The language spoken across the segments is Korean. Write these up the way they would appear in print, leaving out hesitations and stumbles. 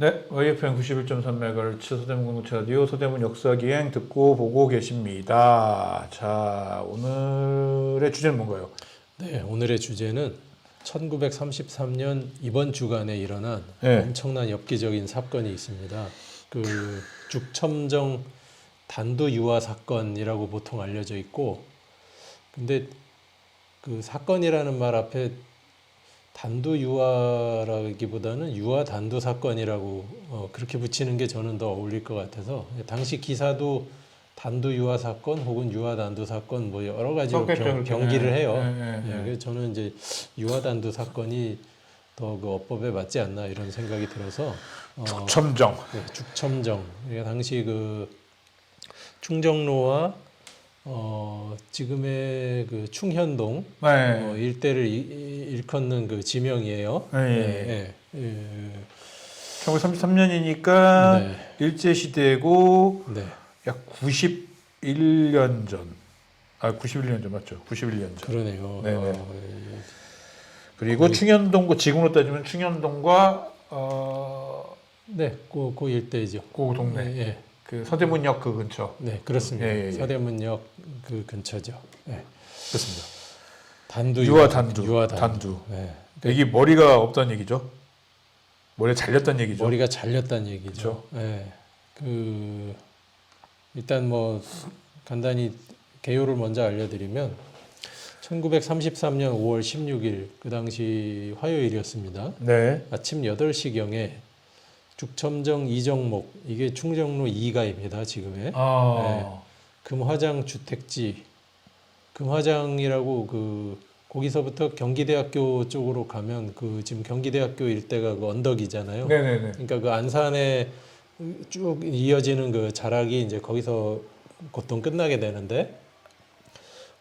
네, YFM 91.3MHz 서대문 공동체 라디오 서대문 역사기행 듣고 보고 계십니다. 자, 오늘의 주제는 뭔가요? 네, 오늘의 주제는 1933년 이번 주간에 일어난 네. 엄청난 엽기적인 사건이 있습니다. 그 죽첨정 단두 유화 사건이라고 보통 알려져 있고, 근데 그 사건이라는 말 앞에 단두 유화라기보다는 유화 단두 사건이라고 그렇게 붙이는 게 저는 더 어울릴 것 같아서, 당시 기사도 단두 유화 사건 혹은 유화 단두 사건 뭐 여러 가지로 병기를 해요. 그래서 저는 이제 유화 단두 사건이 더 그 어법에 맞지 않나 이런 생각이 들어서 죽첨정. 네, 죽첨정. 그러니까 당시 그 충정로와 지금의 그 충현동 네. 일대를 일컫는 그 지명이에요. 네. 1933년이니까 네. 일제시대고 네. 약 91년 전. 91년 전 맞죠? 91년 전. 그러네요. 네네. 그리고 충현동과 지금으로 따지면 충현동과 네, 그 일대죠. 그 동네. 예. 그 서대문역 그 근처. 네, 그렇습니다. 예. 서대문역 그 근처죠. 네. 그렇습니다. 단두 유화 단두. 유화 단두. 네. 여기 머리가 없다는 얘기죠? 머리가 잘렸다는 얘기죠? 머리가 잘렸다는 얘기죠. 그렇죠? 네. 그 일단 뭐 간단히 개요를 먼저 알려드리면 1933년 5월 16일 그 당시 화요일이었습니다. 네. 아침 8시경에 죽첨정 이정목, 이게 충정로 2가입니다. 지금의 금화장 주택지, 금화장이라고 거기서부터 경기대학교 쪽으로 가면 그 지금 경기대학교 일대가 그 언덕이잖아요. 네네네. 그러니까 그 안산에 쭉 이어지는 그 자락이 이제 거기서 보통 끝나게 되는데,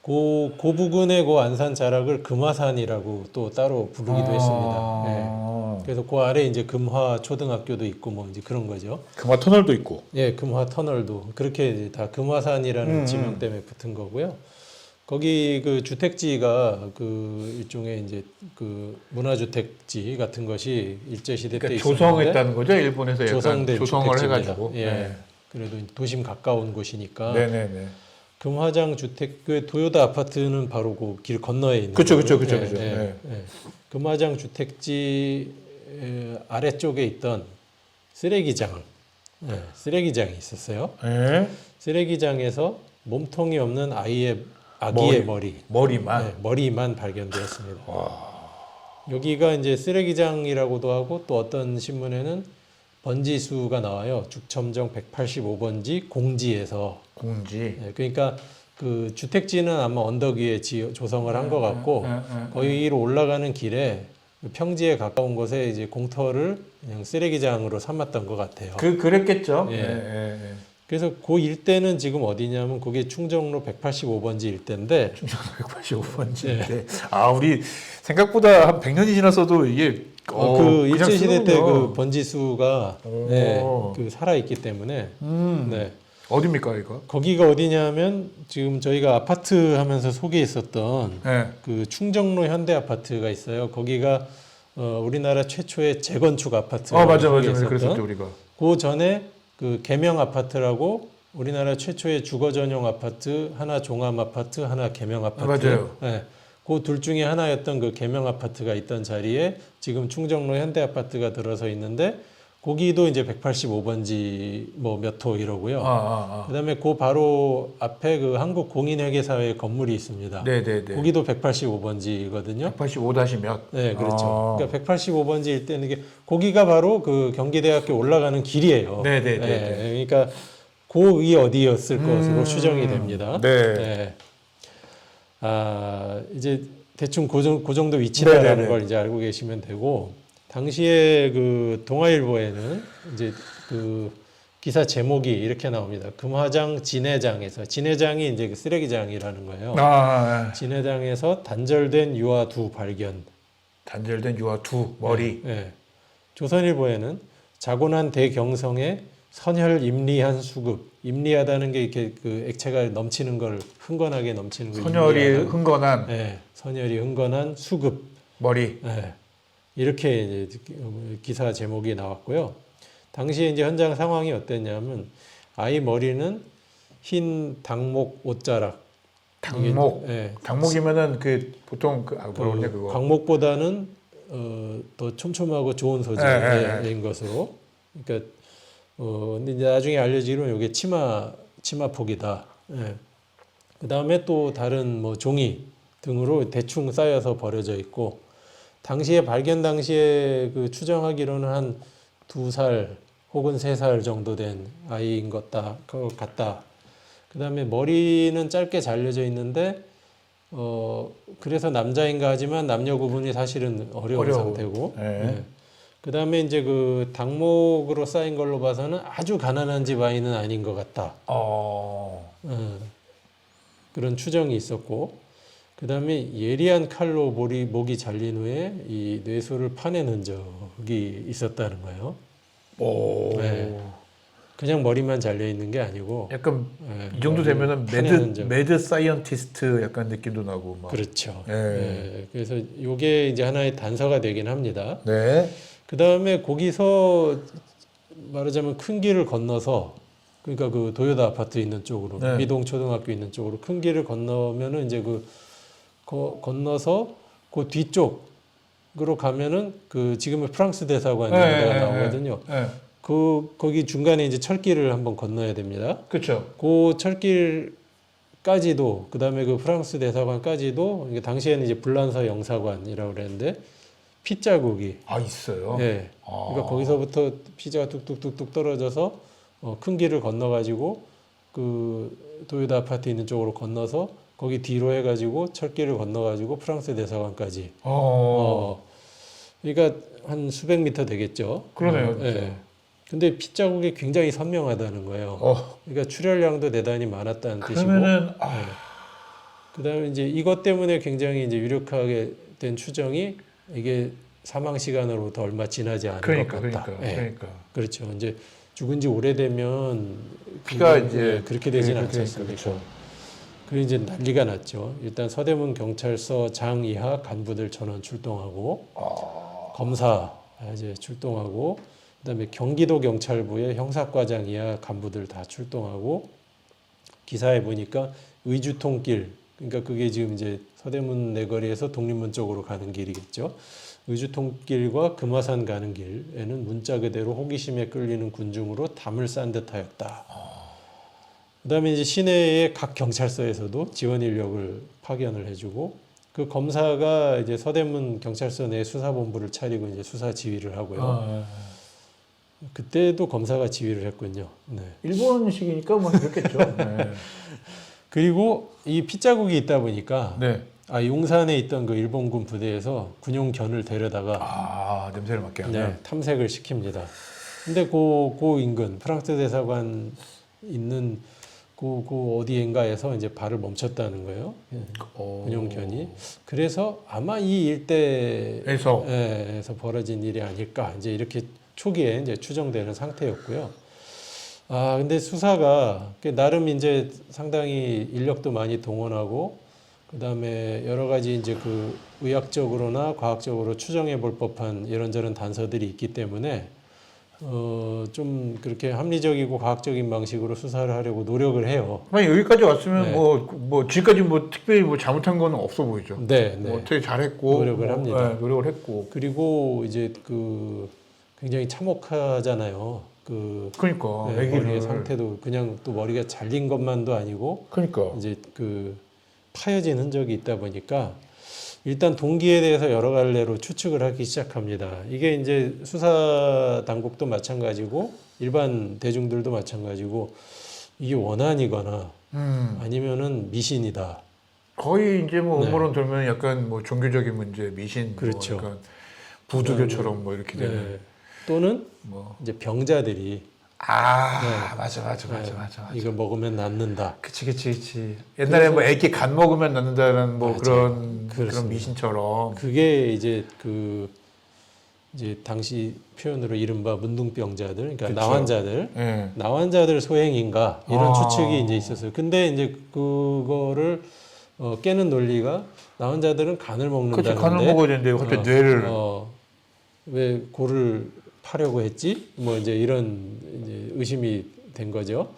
그 부근의 그 안산 자락을 금화산이라고 또 따로 부르기도 했습니다. 예. 그래서 그 아래 이제 금화 초등학교도 있고 뭐 이제 그런 거죠. 금화 터널도 있고. 예, 금화 터널도 그렇게 이제 다 금화산이라는 지명 때문에 붙은 거고요. 거기 그 주택지가 그 일종의 이제 그 문화주택지 같은 것이 일제시대 때 그러니까 있었는데 조성했다는 거죠? 일본에서 약간 조성된 조성을 주택지입니다. 해가지고. 예. 네. 그래도 도심 가까운 곳이니까. 네네네. 금화장 주택, 그 도요다 아파트는 바로 그 길 건너에 있는 그쵸. 거고요. 네. 금화장 주택지 아래쪽에 있던 쓰레기장, 쓰레기장이 있었어요. 네. 쓰레기장에서 몸통이 없는 아기의 머리만. 머리만 발견되었습니다. 여기가 이제 쓰레기장이라고도 하고, 또 어떤 신문에는 번지수가 나와요. 죽첨정 185번지 공지에서. 공지. 그러니까 그 주택지는 아마 언덕 위에 조성을 한 것 같고, 거기로 올라가는 길에 평지에 가까운 곳에 이제 공터를 그냥 쓰레기장으로 삼았던 것 같아요. 그랬겠죠. 예. 그래서 그 일대는 지금 어디냐면 그게 충정로 185번지 일대인데. 충정로 185번지 일대. 우리 생각보다 한 100년이 지났어도 이게 그 일제시대 때 그 번지수가 그 살아있기 때문에. 네. 어디입니까 이거? 거기가 어디냐면 지금 저희가 아파트 하면서 소개했었던 그 충정로 현대 아파트가 있어요. 거기가 우리나라 최초의 재건축 아파트. 맞아. 그랬었죠 우리가. 그 전에 그 개명 아파트라고 우리나라 최초의 주거 전용 아파트, 하나 종합 아파트, 하나 개명 아파트. 맞아요. 네. 그 둘 중에 하나였던 그 개명 아파트가 있던 자리에 지금 충정로 현대 아파트가 들어서 있는데, 거기도 이제 185번지 뭐 몇 호 이러고요. 그다음에 그 바로 앞에 그 한국공인회계사회 건물이 있습니다. 네네네. 거기도 185번지거든요. 185-몇. 네, 그렇죠. 그러니까 185번지일 때는 이게 거기가 바로 그 경기대학교 올라가는 길이에요. 네네네. 그러니까 그 위 어디였을 것으로 추정이 됩니다. 네. 이제 대충 그 정도 위치라는 걸 이제 알고 계시면 되고, 당시에 그 동아일보에는 이제 그 기사 제목이 이렇게 나옵니다. 금화장 진해장에서, 진해장이 이제 그 쓰레기장이라는 거예요. 진해장에서 단절된 유화2 발견. 단절된 유화2 머리. 조선일보에는 자고난 대경성에 선혈 임리한 수급. 임리하다는 게 이렇게 그 액체가 넘치는 걸, 흥건하게 넘치는 걸. 선혈이 흥건한. 선혈이 흥건한 수급. 머리. 이렇게 이제 기사 제목이 나왔고요. 당시에 이제 현장 상황이 어땠냐면 아이 머리는 흰 닭목 옷자락. 닭목. 예. 닭목이면은 그 보통 뭐라 그러냐 그거. 광목보다는 더 촘촘하고 좋은 소재인 것으로. 그러니까 근데 이제 나중에 알려지기로는 이게 치마폭이다. 예. 그 다음에 또 다른 뭐 종이 등으로 대충 쌓여서 버려져 있고, 당시에 발견 당시에 그 추정하기로는 한 2살 혹은 3살 정도 된 아이인 것 같다. 그 다음에 머리는 짧게 잘려져 있는데, 그래서 남자인가 하지만 남녀 구분이 사실은 어려운 상태고, 네. 그 다음에 이제 그 닭목으로 쌓인 걸로 봐서는 아주 가난한 집 아이는 아닌 것 같다. 그런 추정이 있었고, 그 다음에 예리한 칼로 목이 잘린 후에 이 뇌수를 파낸 흔적이 있었다는 거예요. 오. 네. 그냥 머리만 잘려 있는 게 아니고, 약간 네, 이 정도 되면은 파낸 흔적. 매드 사이언티스트 약간 느낌도 나고 막. 그렇죠. 네. 네. 그래서 이게 이제 하나의 단서가 되긴 합니다. 네. 그 다음에 거기서 말하자면 큰 길을 건너서, 그러니까 그 도요다 아파트 있는 쪽으로, 네. 미동 초등학교 있는 쪽으로 큰 길을 건너면은 이제 건너서 그 뒤쪽으로 가면은 그 지금의 프랑스 대사관 이런 데가 나오거든요. 네. 거기 중간에 이제 철길을 한번 건너야 됩니다. 그렇죠. 그 철길까지도, 그 다음에 그 프랑스 대사관까지도, 이게 당시에는 이제 불란서 영사관이라고 그랬는데, 핏자국이. 있어요. 네. 그러니까 거기서부터 피자가 뚝뚝뚝뚝 떨어져서 큰 길을 건너가지고 그 도요다 아파트 있는 쪽으로 건너서 거기 뒤로 해가지고 철길을 건너가지고 프랑스 대사관까지. 그러니까 한 수백 미터 되겠죠. 그러네요. 네. 근데 핏자국이 굉장히 선명하다는 거예요. 그러니까 출혈량도 대단히 많았다는 뜻이고. 그러면은 그다음에 이제 이것 때문에 굉장히 이제 유력하게 된 추정이 이게 사망 시간으로부터 얼마 지나지 않은 것 같다. 그러니까. 그렇죠. 이제 죽은 지 오래되면 피가 이제 그렇게 되진 그러니까, 않겠습니까? 그렇죠. 그리고 이제 난리가 났죠. 일단 서대문 경찰서 장 이하 간부들 전원 출동하고, 검사 이제 출동하고, 그다음에 경기도 경찰부의 형사과장 이하 간부들 다 출동하고, 기사에 보니까 의주통길, 그러니까 그게 지금 이제 서대문 내거리에서 독립문 쪽으로 가는 길이겠죠. 의주통길과 금화산 가는 길에는 문자 그대로 호기심에 끌리는 군중으로 담을 싼 듯하였다. 그다음에 이제 시내의 각 경찰서에서도 지원 인력을 파견을 해주고, 그 검사가 이제 서대문 경찰서 내 수사본부를 차리고 이제 수사 지휘를 하고요. 그때도 검사가 지휘를 했군요. 네. 일본식이니까 뭐 그렇겠죠. 네. 그리고 이 핏자국이 있다 보니까 네. 용산에 있던 그 일본군 부대에서 군용견을 데려다가 냄새를 맡게 하네. 네, 탐색을 시킵니다. 근데 그 인근 프랑스 대사관 있는 그 어디인가에서 이제 발을 멈췄다는 거예요. 군용견이. 그래서 아마 이 일대에서 벌어진 일이 아닐까, 이제 이렇게 초기에 이제 추정되는 상태였고요. 근데 수사가 나름 이제 상당히 인력도 많이 동원하고, 그 다음에 여러 가지 이제 그 의학적으로나 과학적으로 추정해 볼 법한 이런저런 단서들이 있기 때문에 좀 그렇게 합리적이고 과학적인 방식으로 수사를 하려고 노력을 해요. 만약 여기까지 왔으면 네. 뭐 지금까지 뭐 특별히 뭐 잘못한 건 없어 보이죠. 네. 뭐 되게 잘했고 노력을 합니다. 네, 노력을 했고. 그리고 이제 그 굉장히 참혹하잖아요. 그러니까 머리의 상태도 그냥 또 머리가 잘린 것만도 아니고, 그러니까 이제 그 파여진 흔적이 있다 보니까 일단 동기에 대해서 여러 갈래로 추측을 하기 시작합니다. 이게 이제 수사 당국도 마찬가지고 일반 대중들도 마찬가지고, 이게 원한이거나 아니면은 미신이다. 거의 이제 뭐 음모론 돌면 약간 뭐 종교적인 문제, 미신, 그렇죠. 뭐 약간 부두교처럼 뭐 이렇게 되는. 또는 뭐 이제 병자들이 맞아. 이거 먹으면 낫는다. 그치. 옛날에 뭐 애기 간 먹으면 낫는다는 뭐 그런 그렇습니다. 미신처럼. 그게 이제 이제 당시 표현으로 이른바 문둥병자들, 그러니까 그쵸. 나환자들, 네. 나환자들 소행인가 이런 추측이 이제 있었어요. 근데 이제 그거를 깨는 논리가, 나환자들은 간을 먹는다는데, 간을 먹어야 되는데 갑자기 뇌를 왜 고를 하려고 했지? 뭐 이제 이런 이제 의심이 된 거죠.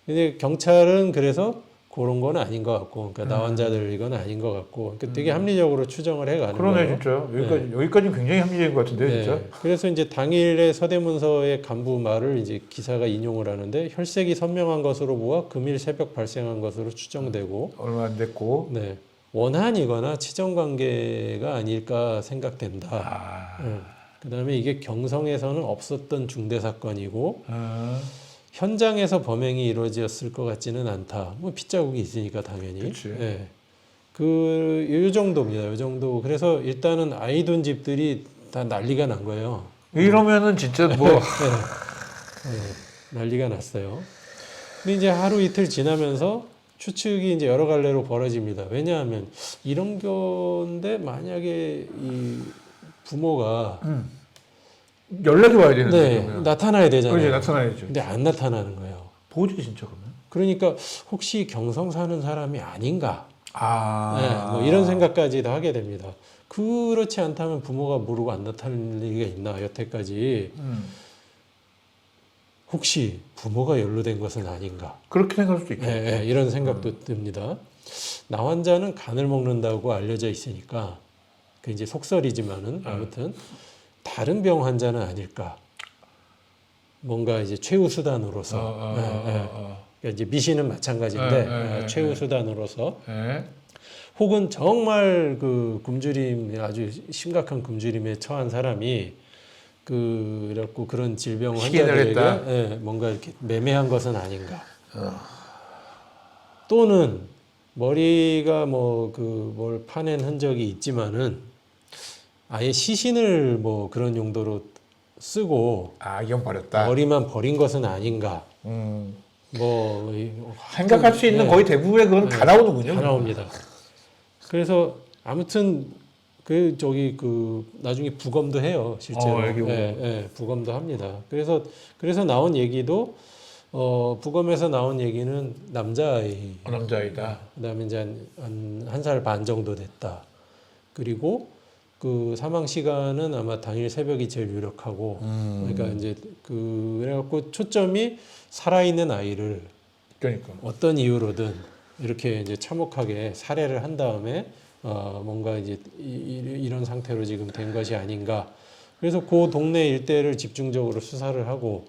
근데 경찰은 그래서 그런 건 아닌 것 같고, 그러니까 나환자들 이건 아닌 것 같고, 그러니까 되게 합리적으로 추정을 해가는 그러네 거예요. 진짜. 네. 여기까지는 굉장히 합리적인 것 같은데 네. 진짜. 그래서 이제 당일의 서대문서의 간부 말을 이제 기사가 인용을 하는데 혈색이 선명한 것으로 보아 금일 새벽 발생한 것으로 추정되고, 얼마 안 됐고. 네. 원한이거나 치정 관계가 아닐까 생각된다. 아. 그다음에 이게 경성에서는 없었던 중대 사건이고 아. 현장에서 범행이 이루어졌을 것 같지는 않다. 뭐 핏자국이 있으니까 당연히. 그치. 예. 요 정도입니다. 요 정도. 그래서 일단은 아이 둔 집들이 다 난리가 난 거예요. 이러면은 진짜 뭐 예, 난리가 났어요. 근데 이제 하루 이틀 지나면서 추측이 이제 여러 갈래로 벌어집니다. 왜냐하면 이런 건데 만약에 이 부모가 연락이 와야 되는데 네, 그러면. 나타나야 되잖아요. 그렇지 나타나야죠. 근데 안 나타나는 거예요. 뭐지 진짜 그러면? 그러니까 혹시 경성 사는 사람이 아닌가? 아. 네, 뭐 이런 생각까지도 하게 됩니다. 그렇지 않다면 부모가 모르고 안 나타날 리가 있나 여태까지. 혹시 부모가 연루된 것은 아닌가? 그렇게 생각할 수도 있겠죠. 네, 이런 생각도 듭니다. 나환자는 간을 먹는다고 알려져 있으니까 그 이제 속설이지만은 아무튼 다른 병 환자는 아닐까? 뭔가 이제 최후 수단으로서 그러니까 이제 미신은 마찬가지인데 최후 수단으로서 네. 혹은 정말 그 굶주림 아주 심각한 굶주림에 처한 사람이 그래갖고 그런 질병 희귀를 환자들에게 했다. 뭔가 이렇게 매매한 것은 아닌가. 또는 머리가 뭐 그 뭘 파낸 흔적이 있지만은 아예 시신을 뭐 그런 용도로 쓰고 아 이건 버렸다. 머리만 버린 것은 아닌가. 뭐 생각할 수 있는 거의 대부분의 그건 다 나오는군요. 다 나옵니다. 그래서 아무튼 그 저기 그 나중에 부검도 해요 실제로. 여기 부검도 합니다. 그래서 나온 얘기도 부검에서 나온 얘기는 남자아이. 남자이다. 그다음에 이제 한 살 반 정도 됐다. 그리고 그 사망 시간은 아마 당일 새벽이 제일 유력하고. 그러니까 이제 그래갖고 초점이 살아있는 아이를 그러니까. 어떤 이유로든 이렇게 이제 참혹하게 살해를 한 다음에 뭔가 이제 이런 상태로 지금 된 것이 아닌가. 그래서 그 동네 일대를 집중적으로 수사를 하고,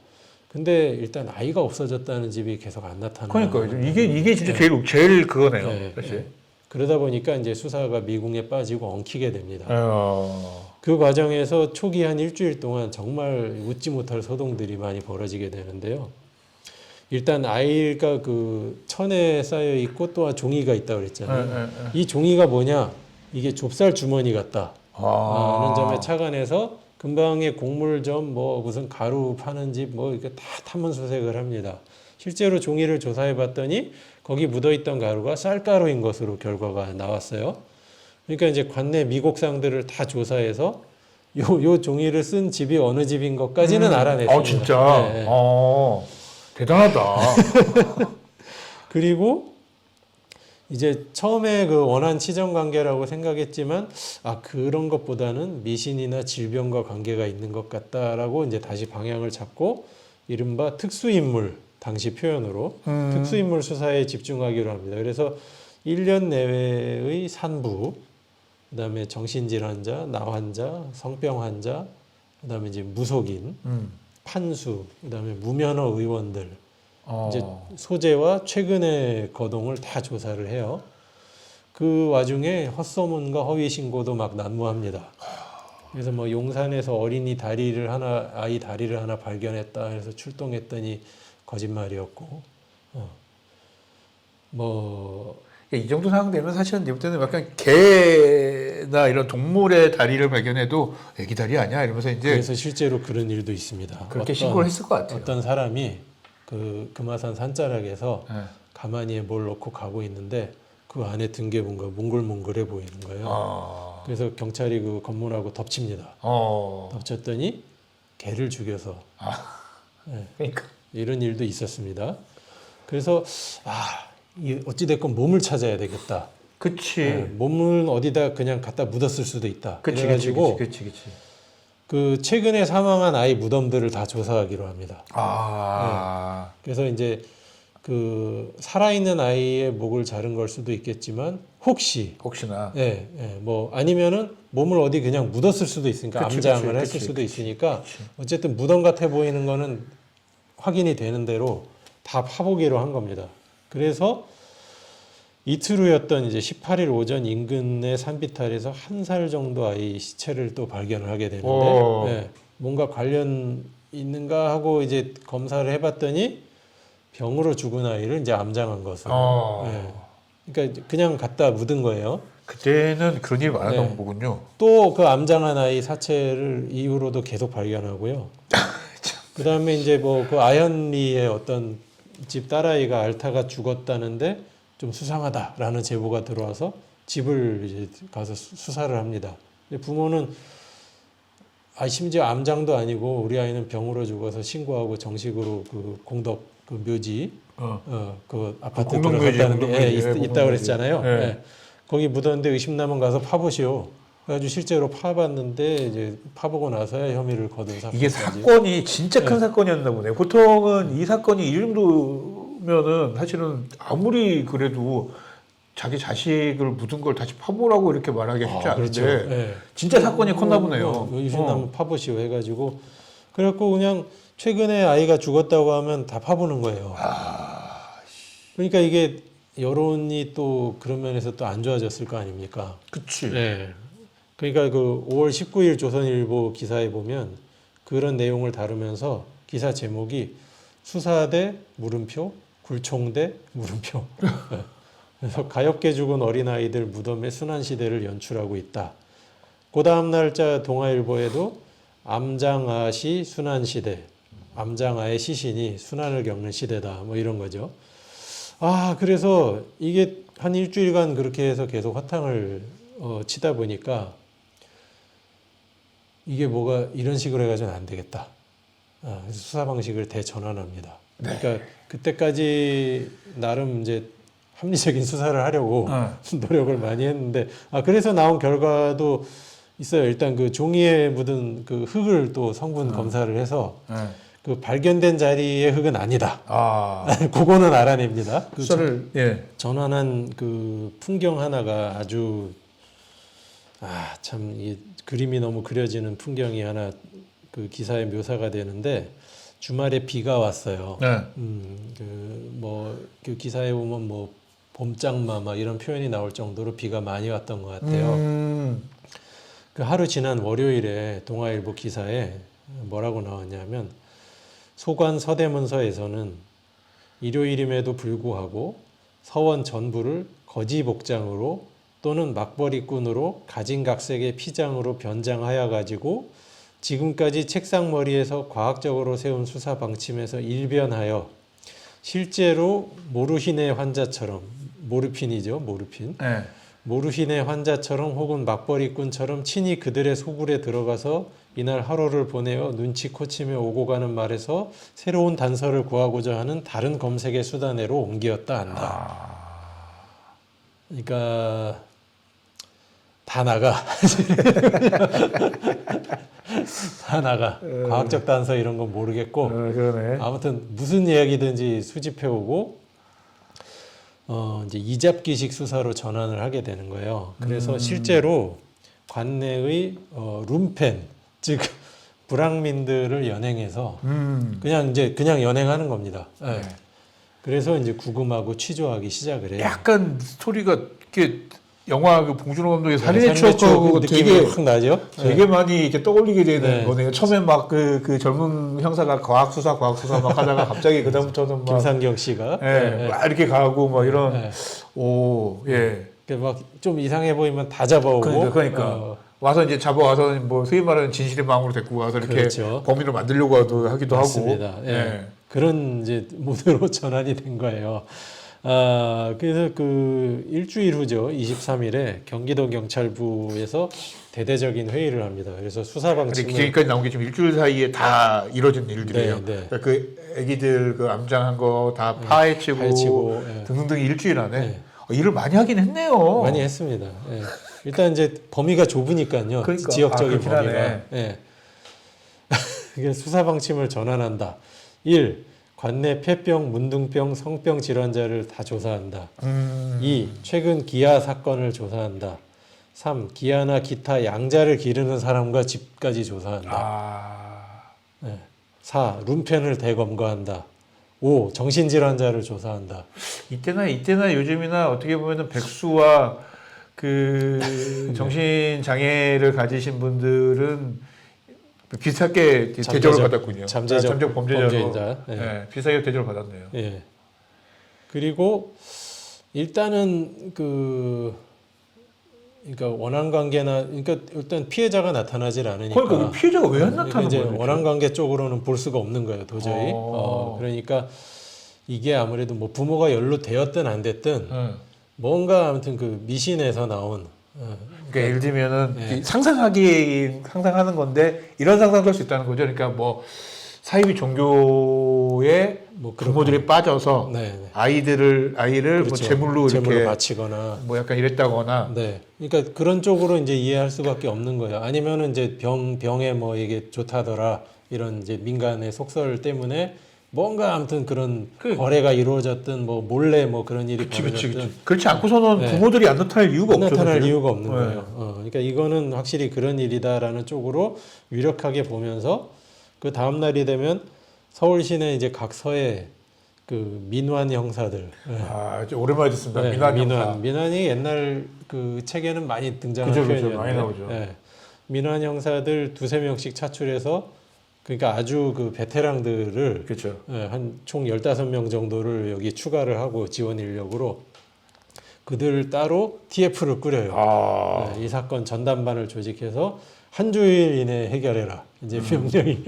근데 일단 아이가 없어졌다는 집이 계속 안 나타나요. 그러니까 이게 진짜 제일 그거네요. 네, 사실. 네. 그러다 보니까 이제 수사가 미궁에 빠지고 엉키게 됩니다. 어. 그 과정에서 초기 한 일주일 동안 정말 웃지 못할 소동들이 많이 벌어지게 되는데요. 일단 아이가 그 천에 쌓여 있고 또 종이가 있다고 그랬잖아요. 이 종이가 뭐냐? 이게 좁쌀 주머니 같다. 하는 점에 착안해서 근방에 곡물점 뭐 무슨 가루 파는 집 뭐 이렇게 다 탐문수색을 합니다. 실제로 종이를 조사해 봤더니 거기 묻어있던 가루가 쌀가루인 것으로 결과가 나왔어요. 그러니까 이제 관내 미곡상들을 다 조사해서 요 종이를 쓴 집이 어느 집인 것까지는 알아냈습니다. 진짜. 네. 대단하다. 그리고 이제 처음에 그 원한 치정 관계라고 생각했지만 그런 것보다는 미신이나 질병과 관계가 있는 것 같다라고 이제 다시 방향을 잡고 이른바 특수인물 당시 표현으로 특수인물 수사에 집중하기로 합니다. 그래서 1년 내외의 산부, 그다음에 정신질 환자, 나환자, 성병 환자, 그다음에 이제 무속인, 판수, 그다음에 무면허 의원들 이제 소재와 최근의 거동을 다 조사를 해요. 그 와중에 헛소문과 허위 신고도 막 난무합니다. 그래서 뭐 용산에서 아이 다리를 하나 발견했다 해서 출동했더니 거짓말이었고, 이 정도 상황 되면 사실은 이때는 약간 개나 이런 동물의 다리를 발견해도 애기 다리 아니야 이러면서 이제 그래서 실제로 그런 일도 있습니다. 그렇게 신고를 했을 것 같아요. 어떤 사람이 그 금화산 산자락에서 네. 가만히에 뭘 넣고 가고 있는데 그 안에 든 게 뭔가 몽글몽글해 보이는 거예요. 그래서 경찰이 그 검문하고 덮칩니다. 덮쳤더니 개를 죽여서 그러니까 이런 일도 있었습니다. 그래서 어찌 됐건 몸을 찾아야 되겠다. 그치. 몸을 어디다 그냥 갖다 묻었을 수도 있다. 그치. 그래가지고 그치. 그 최근에 사망한 아이 무덤들을 다 조사하기로 합니다. 그래서 이제 그 살아있는 아이의 목을 자른 걸 수도 있겠지만 혹시나 뭐 아니면은 몸을 어디 그냥 묻었을 수도 있으니까 암장을 했을 수도 있으니까 어쨌든 무덤 같아 보이는 거는 확인이 되는 대로 다 파보기로 한 겁니다. 그래서 이틀 후였던 이제 18일 오전 인근의 산비탈에서 1살 정도 아이 시체를 또 발견을 하게 되는데 뭔가 관련 있는가 하고 이제 검사를 해봤더니 병으로 죽은 아이를 이제 암장한 것으로. 그러니까 그냥 갖다 묻은 거예요. 그때는 그런 일이 많았던 거군요. 또 그 암장한 아이 사체를 이후로도 계속 발견하고요. 그 다음에 이제 뭐 그 아현리의 어떤 집 딸아이가 앓다가 죽었다는데 좀 수상하다라는 제보가 들어와서 집을 이제 가서 수사를 합니다. 근데 부모는 심지어 암장도 아니고 우리 아이는 병으로 죽어서 신고하고 정식으로 그 공덕 그 묘지 그 아파트 들어갔다는데 있다 그랬잖아요. 거기 묻었는데 의심나면 가서 파보시오. 그래가지고 실제로 파봤는데 이제 파보고 나서야 혐의를 거둔 사건. 이게 사건이 진짜 큰 사건이었나 보네. 보통은 이 사건이 이 정도면은 사실은 아무리 그래도 자기 자식을 묻은 걸 다시 파보라고 이렇게 말하기 쉽지 않은데 그렇죠. 진짜 사건이 컸나 보네요. 의심나면 파보시오 해가지고 그래갖고 그냥 최근에 아이가 죽었다고 하면 다 파보는 거예요. 그러니까 이게 여론이 또 그런 면에서 또 안 좋아졌을 거 아닙니까? 그치. 그러니까 그 5월 19일 조선일보 기사에 보면 그런 내용을 다루면서 기사 제목이 수사대 물음표 굴총대 물음표. 그래서 가엾게 죽은 어린아이들 무덤의 순환시대를 연출하고 있다. 그 다음 날짜 동아일보에도 암장아시 순환시대, 암장아의 시신이 순환을 겪는 시대다. 뭐 이런 거죠. 그래서 이게 한 일주일간 그렇게 해서 계속 화탕을 치다 보니까 이게 뭐가 이런 식으로 해가지고는 안 되겠다. 그래서 수사 방식을 대전환합니다. 그러니까 그때까지 나름 이제 합리적인 수사를 하려고 노력을 많이 했는데 그래서 나온 결과도 있어요. 일단 그 종이에 묻은 그 흙을 또 성분 검사를 해서 그 발견된 자리의 흙은 아니다. 그거는 알아냅니다. 수사를 전환한 그 풍경 하나가 아주 참 이 그림이 너무 그려지는 풍경이 하나 그 기사에 묘사가 되는데 주말에 비가 왔어요. 그 기사에 보면 뭐 봄장마 막 이런 표현이 나올 정도로 비가 많이 왔던 것 같아요. 그 하루 지난 월요일에 동아일보 기사에 뭐라고 나왔냐면 소관 서대문서에서는 일요일임에도 불구하고 서원 전부를 거지 복장으로 또는 막벌이꾼으로 가진각색의 피장으로 변장하여 가지고 지금까지 책상머리에서 과학적으로 세운 수사 방침에서 일변하여 실제로 모르핀의 환자처럼 모르핀이죠. 모르핀. 모르핀의 환자처럼 혹은 막벌이꾼처럼 친히 그들의 소굴에 들어가서 이날 하루를 보내어 눈치 코치며 오고 가는 말에서 새로운 단서를 구하고자 하는 다른 검색의 수단으로 옮기었다 한다. 그러니까 다 나가. 다 나가. 과학적 단서 이런 건 모르겠고 그러네. 아무튼 무슨 이야기든지 수집해오고 이제 이잡기식 수사로 전환을 하게 되는 거예요. 그래서 실제로 관내의 룸펜 즉 불황민들을 연행해서 그냥 연행하는 겁니다. 그래서 이제 구금하고 취조하기 시작을 해요. 약간 스토리가 이렇게 영화 그 봉준호 감독의 살인의 추억하고 느낌이 되게 확 나죠. 되게 많이 이렇게 떠올리게 되는 거네요. 처음에 막 그 젊은 형사가 과학 수사 막 하다가 갑자기 그다음부터는 막 김상경 씨가 막 이렇게 가고 막 이런 막 좀 이상해 보이면 다 잡아오고 그러니까 와서 이제 잡아와서 뭐 소위 말하는 진실의 마음으로 데리고 와서 이렇게 그렇죠. 범인을 만들려고 하기도 맞습니다. 하고 그런 이제 모드로 전환이 된 거예요. 그래서 그 일주일 후죠. 23일에 경기도 경찰부에서 대대적인 회의를 합니다. 그래서 수사 방침을 지금까지 나온 게 지금 일주일 사이에 다 이루어진 일들이에요. 그러니까 그 아기들 그 암장한 거 다 파헤치고 등등등 일주일 안에 일을 많이 하긴 했네요. 많이 했습니다. 일단 이제 범위가 좁으니까요. 그러니까. 지역적인 범위가. 그게 수사 방침을 전환한다. 1. 관내 폐병, 문둥병, 성병 질환자를 다 조사한다. 2. 최근 기아 사건을 조사한다. 3. 기아나 기타 양자를 기르는 사람과 집까지 조사한다. 아, 네. 4. 룸펜을 대검거한다. 5. 정신질환자를 조사한다. 이때나 요즘이나 어떻게 보면은 백수와 그 정신 장애를 가지신 분들은 비슷하게 대접을 받았군요. 잠재적 범죄자로. 범죄자. 예. 네, 비슷하게 대접을 받았네요. 예. 그리고 일단은 그러니까 원한 관계나 그러니까 일단 피해자가 나타나질 않으니까. 그러니까 그 피해자가 왜 안 그러니까 나타나는 이제 거예요? 원한 관계 쪽으로는 볼 수가 없는 거예요, 도저히. 어. 그러니까 이게 아무래도 뭐 부모가 연루되었든 안 됐든 응. 뭔가 아무튼 그 미신에서 나온 그러니까 예를 들면은 네. 상상하는 건데 이런 상상도 할 수 있다는 거죠. 그러니까 뭐 사이비 종교에 뭐 부모들이 빠져서 네, 네. 아이를 그렇죠. 뭐 제물로 이렇게 바치거나 뭐 약간 이랬다거나. 네. 그러니까 그런 쪽으로 이제 이해할 수밖에 없는 거예요. 아니면은 이제 병에 뭐 이게 좋다더라 이런 이제 민간의 속설 때문에 뭔가 아무튼 그런 거래가 이루어졌든 뭐 몰래 뭐 그런 일이 벌어졌든 그렇지 않고서는 네. 부모들이 안 나타날 이유가 없죠. 나타날 사실. 이유가 없는 네. 거예요. 그러니까 이거는 확실히 그런 일이다라는 쪽으로 유력하게 보면서 그 다음 날이 되면 서울 시내 이제 각 서에 그 민환 형사들. 아, 이제 오랜만에 듣습니다. 네, 민환 형사. 민환이 옛날 그 책에는 많이 등장한 그죠, 표현이었는데 많이 나오죠. 네. 민환 형사들 두세 명씩 차출해서 그러니까 아주 그 베테랑들을 그렇죠. 한 총 15명 정도를 여기 추가를 하고 지원 인력으로 그들 따로 TF를 꾸려요. 아, 이 사건 전담반을 조직해서 한 주일 이내에 해결해라. 이제 명령이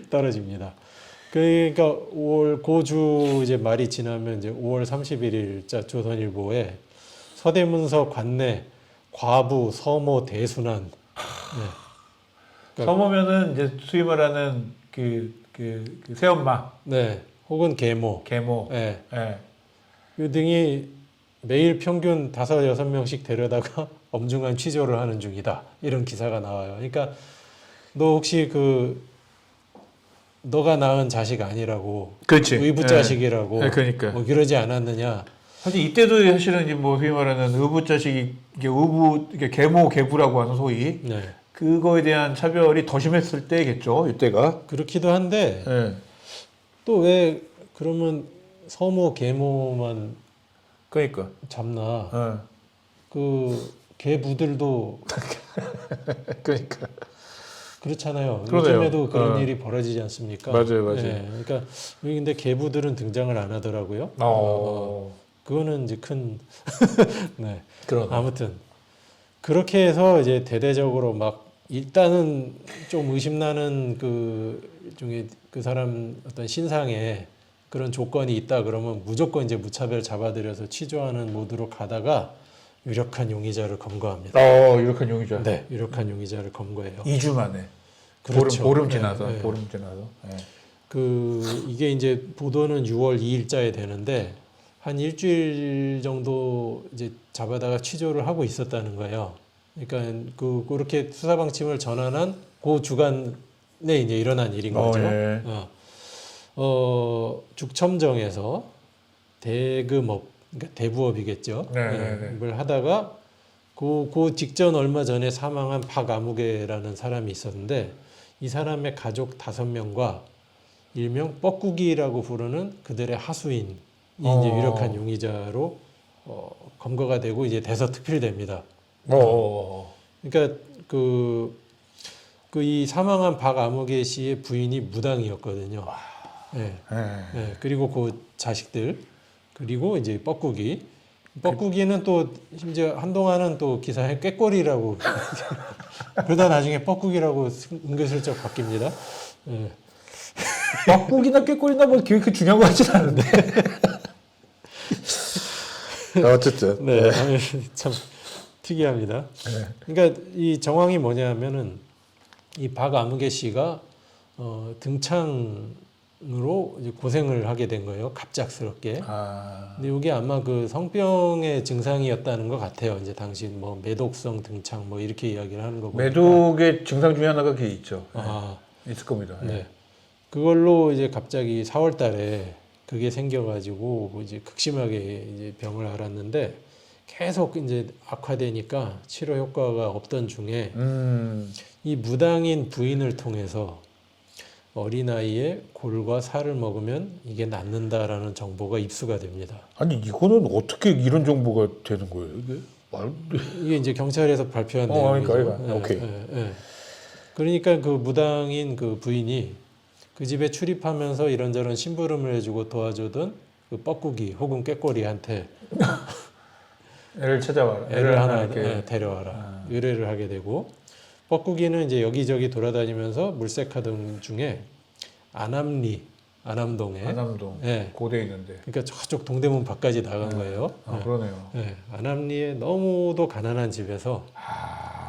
떨어집니다. 그러니까 5월 고주 이제 말이 지나면 이제 5월 31일자 조선일보에 서대문서 관내 과부 서모 대순환. 네. 서모면은 이제 소위 말하는 그 새엄마, 네. 혹은 계모. 계모. 네. 예. 그 등이 매일 평균 5-6명씩 데려다가 엄중한 취조를 하는 중이다. 이런 기사가 나와요. 그러니까 너 혹시 너가 낳은 자식 아니라고 그렇지. 의붓자식이라고 네, 그러니까. 뭐 그러지 않았느냐. 사실 이때도 사실은 이제 뭐 소위 말하는 의붓자식이 이게 계모 계부라고 하는 소위 네. 그거에 대한 차별이 더 심했을 때겠죠. 이때가. 그렇기도 한데 예. 또 왜 그러면 서모 계모만 그러니까. 잡나. 예. 그 계부들도 그러니까. 그렇잖아요. 그러네요. 요즘에도 그런 일이 벌어지지 않습니까? 맞아요. 네, 그러니까 여기 근데 계부들은 등장을 안 하더라고요. 그거는 이제 큰 네. 그런. 아무튼 그렇게 해서 이제 대대적으로 막 일단은 좀 의심나는 그 중에 그 사람 어떤 신상에 그런 조건이 있다 그러면 무조건 이제 무차별 잡아들여서 취조하는 모드로 가다가 유력한 용의자를 검거합니다. 유력한 용의자. 네, 유력한 용의자를 검거해요. 2주 만에. 그렇죠. 보름 지나서. 네, 네. 보름 지나서. 예. 이게 이제 보도는 6월 2일자에 되는데 한 일주일 정도 이제 잡아다가 취조를 하고 있었다는 거예요. 그러니까 그렇게 수사 방침을 전환한 그 주간에 이제 일어난 일인 거죠. 예. 죽첨정에서 대금업, 그러니까 대부업이겠죠. 네. 이걸 하다가 그 직전 얼마 전에 사망한 박아무개라는 사람이 있었는데 이 사람의 가족 5명과 일명 뻐꾸기라고 부르는 그들의 하수인이 이제 유력한 용의자로 검거가 되고 이제 대서특필됩니다. 그러니까 이 사망한 박아무개 씨의 부인이 무당이었거든요. 네. 네. 그리고 그 자식들 그리고 이제 뻐꾸기는 또 심지어 한동안은 또 기사에 꾀꼬리라고 그러다 나중에 뻐꾸기라고 은근슬쩍 바뀝니다. 네. 뻐꾸기나 꾀꼬리나 뭐 그렇게 중요한 거 같진 않은데. 어쨌든. 네. 참 특이합니다. 그러니까 이 정황이 뭐냐면은 이 박아무개 씨가 등창으로 이제 고생을 하게 된 거예요. 갑작스럽게. 근데 이게 아마 그 성병의 증상이었다는 것 같아요. 이제 당시 뭐 매독성 등창 뭐 이렇게 이야기를 하는 거고. 매독의 증상 중에 하나가 그게 있죠. 있을 겁니다. 예. 네. 그걸로 이제 갑자기 4월 달에 그게 생겨가지고 이제 극심하게 이제 병을 앓았는데 계속 이제 악화되니까 치료 효과가 없던 중에 이 무당인 부인을 통해서 어린아이의 골과 살을 먹으면 이게 낫는다라는 정보가 입수가 됩니다. 아니 이거는 어떻게 이런 정보가 되는 거예요? 이게 이게 이제 경찰에서 발표한 그러니까, 내용이죠. 그러니까. 오케이. 그러니까 그 무당인 그 부인이 그 집에 출입하면서 이런저런 심부름을 해주고 도와주던 그 뻐꾸기 혹은 꾀꼬리한테 애를 찾아와라. 애를 하나 이렇게. 데려와라 의뢰를 하게 되고, 뻐꾸기는 이제 여기저기 돌아다니면서 물색하던 중에 안암동에 안암동 예. 고대에 있는데. 그러니까 저쪽 동대문 밖까지 나간 거예요. 아, 그러네요. 예, 안암리에 너무도 가난한 집에서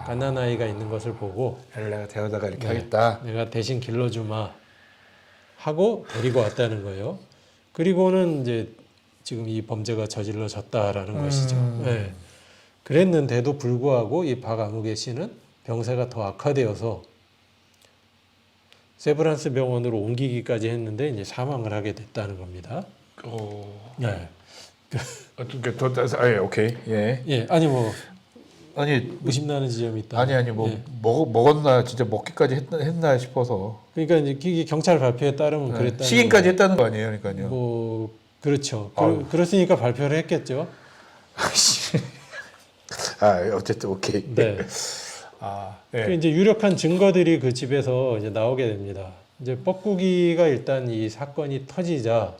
가난한 아이가 있는 것을 보고 애를 내가 데려다가 이렇게 네. 하겠다. 내가 대신 길러주마 하고 데리고 왔다는 거예요. 그리고는 이제 지금 이 범죄가 저질러졌다라는 것이죠. 예. 그랬는데도 불구하고 이 박아무개 씨는 병세가 더 악화되어서 세브란스 병원으로 옮기기까지 했는데 이제 사망을 하게 됐다는 겁니다. 네. 어떻게 예, 오케이. 예. 예, 아니 뭐 아니 의심나는 지점이 있다. 아니 뭐 예. 먹었나 진짜 먹기까지 했나 싶어서. 그러니까 이제 이게 경찰 발표에 따르면 네. 그랬다. 시인까지 했다는 거 아니에요, 그러니까요. 뭐 그렇죠. 아우. 그렇으니까 발표를 했겠죠. 어쨌든 오케이. 네. 그 이제 유력한 증거들이 그 집에서 이제 나오게 됩니다. 이제 뻐꾸기가 일단 이 사건이 터지자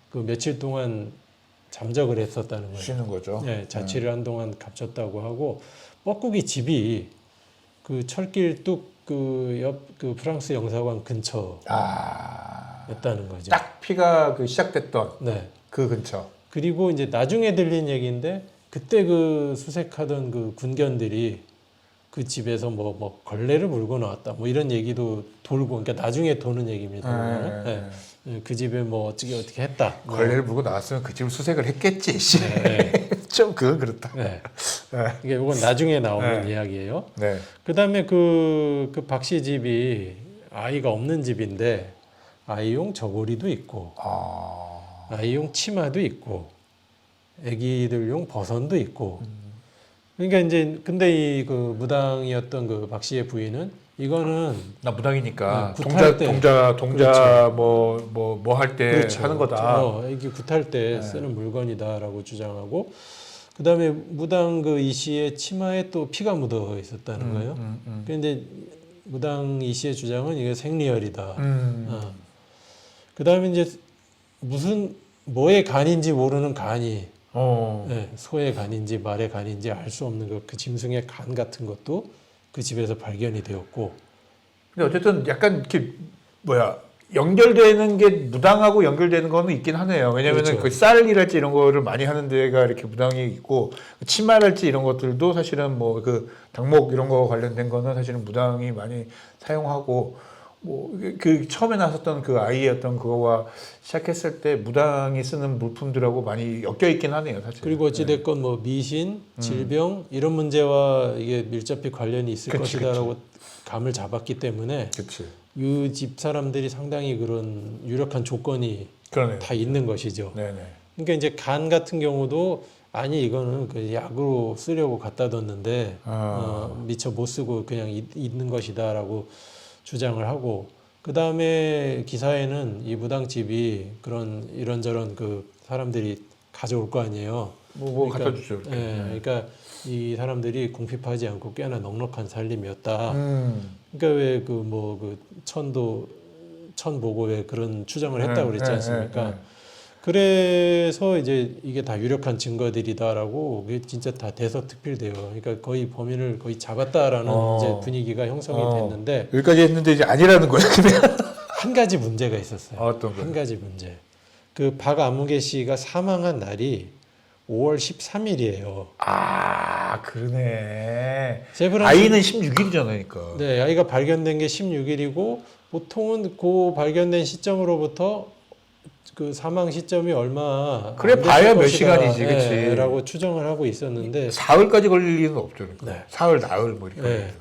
그 며칠 동안 잠적을 했었다는 거예요. 쉬는 거죠. 네, 자취를 한동안 갇혔다고 하고, 뻐꾸기 집이 그 철길 뚝 그 옆 그 프랑스 영사관 근처였다는 거죠. 딱 피가 그 시작됐던 네. 그 근처. 그리고 이제 나중에 들린 얘기인데, 그때 그 수색하던 그 군견들이 그 집에서 뭐 걸레를 물고 나왔다 뭐 이런 얘기도 돌고, 그러니까 나중에 도는 얘기입니다. 네. 그 집에 뭐 어떻게 했다. 뭐. 걸레를 물고 나왔으면 그 집을 수색을 했겠지. 씨. 네. 좀 그건 그렇다. 네. 이게 이건 나중에 나오는 이야기예요. 네. 그다음에 그 박씨 집이 아이가 없는 집인데 아이용 저고리도 있고 아이용 치마도 있고 아기들용 버선도 있고. 그러니까 이제 근데 이 그 무당이었던 그 박씨의 부인은 이거는 나 무당이니까 굿할 때. 동자 그렇죠. 뭐 할 때 그렇죠. 하는 거다. 이게 굿할 때 쓰는 물건이다라고 주장하고, 그다음에 무당 그 이 씨의 치마에 또 피가 묻어 있었다는 거예요. 그런데 무당 이 씨의 주장은 이게 생리혈이다. 그다음에 이제 무슨 뭐의 간인지 모르는 간이 네, 소의 간인지 말의 간인지 알 수 없는 그 짐승의 간 같은 것도 그 집에서 발견이 되었고. 근데 어쨌든 약간 이렇게 연결되는 게 무당하고 연결되는 거는 있긴 하네요. 왜냐면은 그렇죠. 그 쌀이랄지 이런 거를 많이 하는 데가 이렇게 무당이 있고, 치마랄지 이런 것들도 사실은 뭐 그 닭목 이런 거 관련된 거는 사실은 무당이 많이 사용하고, 뭐 그 처음에 나섰던 그 아이였던 그거와 시작했을 때 무당이 쓰는 물품들하고 많이 엮여 있긴 하네요, 사실. 그리고 어찌됐건 뭐 미신, 질병 이런 문제와 이게 밀접히 관련이 있을 것이다라고 감을 잡았기 때문에 그렇지. 이 집 사람들이 상당히 그런 유력한 조건이 그러네요. 다 있는 것이죠. 네네. 그러니까 이제 간 같은 경우도 아니 이거는 그 약으로 쓰려고 갖다 뒀는데 미처 못 쓰고 그냥 있는 것이다라고 주장을 하고, 그 다음에 기사에는 이 무당집이 그런 이런저런 그 사람들이 가져올 거 아니에요. 뭐 갖다 주죠. 이렇게. 그러니까 이 사람들이 궁핍하지 않고 꽤나 넉넉한 살림이었다. 그러니까 왜 그 뭐 그 천보고 왜 그런 추정을 했다고 그랬지 않습니까? 그래서 이제 이게 다 유력한 증거들이다라고 이게 진짜 다 대서특필돼요. 그러니까 거의 범인을 거의 잡았다라는 이제 분위기가 형성이 됐는데, 여기까지 했는데 이제 아니라는 거야, 그냥. 한 가지 문제가 있었어요. 어떤 거요? 한 가지 문제. 그 박아무개 씨가 사망한 날이 5월 13일이에요. 그러네. 아이는 16일이잖아요, 그러니까. 네, 아이가 발견된 게 16일이고 보통은 그 발견된 시점으로부터 그 사망 시점이 얼마 그래 안 됐을 봐야 몇 것이다, 시간이지, 그치. 라고 추정을 하고 있었는데, 사흘까지 걸릴 리는 없죠. 그러니까. 네. 사흘, 나흘 뭐 이렇게. 네.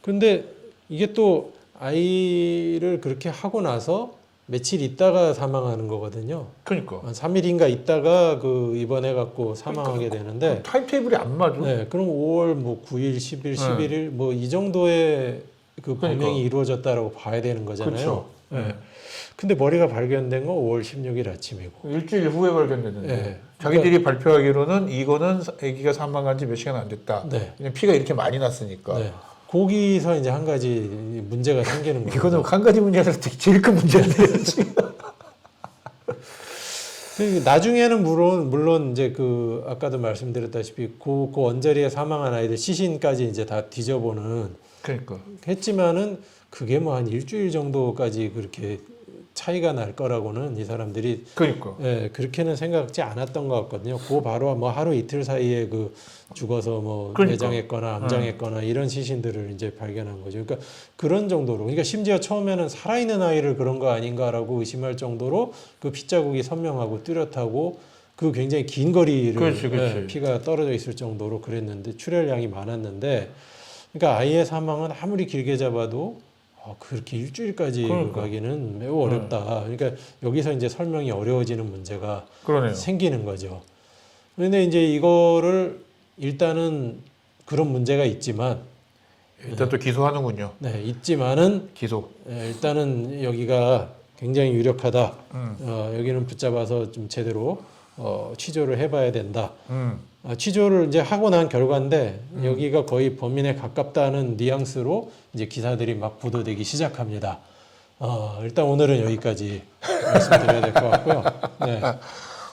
근데 이게 또 아이를 그렇게 하고 나서 며칠 있다가 사망하는 거거든요. 그러니까. 한 3일인가 있다가 그 입원해갖고 사망하게 되는데 타임테이블이 안 맞아. 네, 그럼 5월 뭐 9일, 10일, 11일 뭐 이 정도의 그 그러니까. 범행이 이루어졌다라고 봐야 되는 거잖아요. 그렇죠. 네. 근데 머리가 발견된 건 5월 16일 아침이고. 일주일 후에 발견됐는데 네. 자기들이 발표하기로는 이거는 아기가 사망한 지 몇 시간 안 됐다. 네. 그냥 피가 이렇게 많이 났으니까. 네. 거기서 이제 한 가지 문제가 생기는 거예요. 이거는 한 가지 문제가 제일 큰 문제인데요, 지금. 나중에는 물론 이제 그 아까도 말씀드렸다시피 그 언저리에 사망한 아이들 시신까지 이제 다 뒤져보는 그러니까. 했지만은 그게 뭐 한 일주일 정도까지 그렇게 차이가 날 거라고는 이 사람들이 그러니까. 예, 그렇게는 생각지 않았던 것 같거든요. 그 바로 뭐 하루 이틀 사이에 그 죽어서 뭐 그러니까. 내장했거나 암장했거나 이런 시신들을 이제 발견한 거죠. 그러니까 그런 정도로, 그러니까 심지어 처음에는 살아있는 아이를 그런 거 아닌가라고 의심할 정도로 그 핏자국이 선명하고 뚜렷하고 그 굉장히 긴 거리를 그렇지, 그렇지. 예, 피가 떨어져 있을 정도로 그랬는데 출혈량이 많았는데, 그러니까 아이의 사망은 아무리 길게 잡아도 그렇게 일주일까지 그러니까. 가기는 매우 어렵다. 그러니까 여기서 이제 설명이 어려워지는 문제가 그러네요. 생기는 거죠. 그런데 이제 이거를 일단은 그런 문제가 있지만, 일단 또 기소하는군요. 네, 있지만은 기소. 일단은 여기가 굉장히 유력하다. 음. 여기는 붙잡아서 좀 제대로 취조를 해봐야 된다. 음. 취조를 이제 하고 난 결과인데 여기가 거의 범인에 가깝다는 뉘앙스로 이제 기사들이 막 보도되기 시작합니다. 일단 오늘은 여기까지 말씀드려야 될 것 같고요. 네.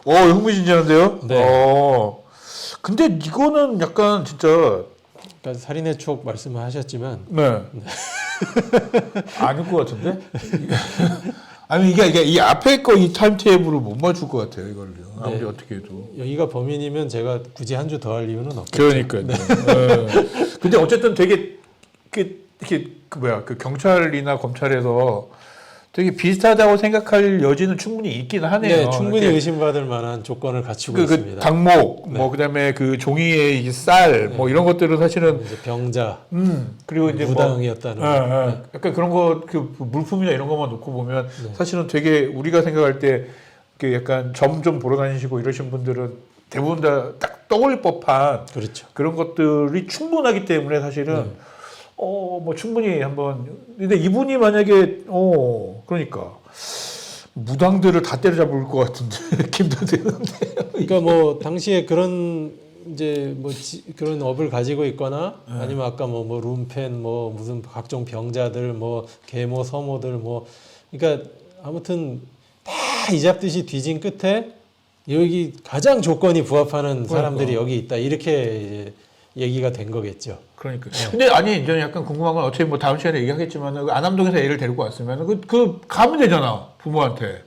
흥미진진한데요? 네. 근데 이거는 약간 진짜 그러니까 살인의 추억 말씀을 하셨지만 네. 아닐 것 같은데? 아니 이게 이 앞에 거 이 타임테이블을 못 맞출 것 같아요 이걸요. 아무리 네. 어떻게 해도. 여기가 범인이면 제가 굳이 한 주 더 할 이유는 없겠죠. 그러니까요. 네. 근데 어쨌든 되게 이렇게 그 경찰이나 검찰에서 되게 비슷하다고 생각할 여지는 충분히 있긴 하네요. 네, 충분히 이렇게 의심받을 만한 조건을 갖추고 그 있습니다. 닭목, 네. 뭐 그다음에 그 종이의 이 쌀, 뭐 이런 것들은 사실은 이제 병자, 그리고 이제 무당이었다는. 약간 그런 거 그 물품이나 이런 것만 놓고 보면 네. 사실은 되게 우리가 생각할 때 그 약간 점 좀 보러 다니시고 이러신 분들은 대부분 다 딱 떠올릴 법한 그렇죠. 그런 것들이 충분하기 때문에 사실은 네. 뭐 충분히 한번 근데 이분이 만약에 그러니까 무당들을 다 때려잡을 것 같은데 힘도 되는데 그러니까 뭐 당시에 그런 이제 뭐 그런 업을 가지고 있거나 아니면 아까 뭐 룸펜 뭐 무슨 각종 병자들 뭐 계모 서모들 뭐 그러니까 아무튼 다 이잡듯이 뒤진 끝에 여기 가장 조건이 부합하는 사람들이 여기 있다 이렇게 이제 얘기가 된 거겠죠. 그러니까. 근데 아니 저는 약간 궁금한 건 어차피 뭐 다음 시간에 얘기하겠지만 그 안암동에서 애를 데리고 왔으면 그 가면 되잖아 부모한테.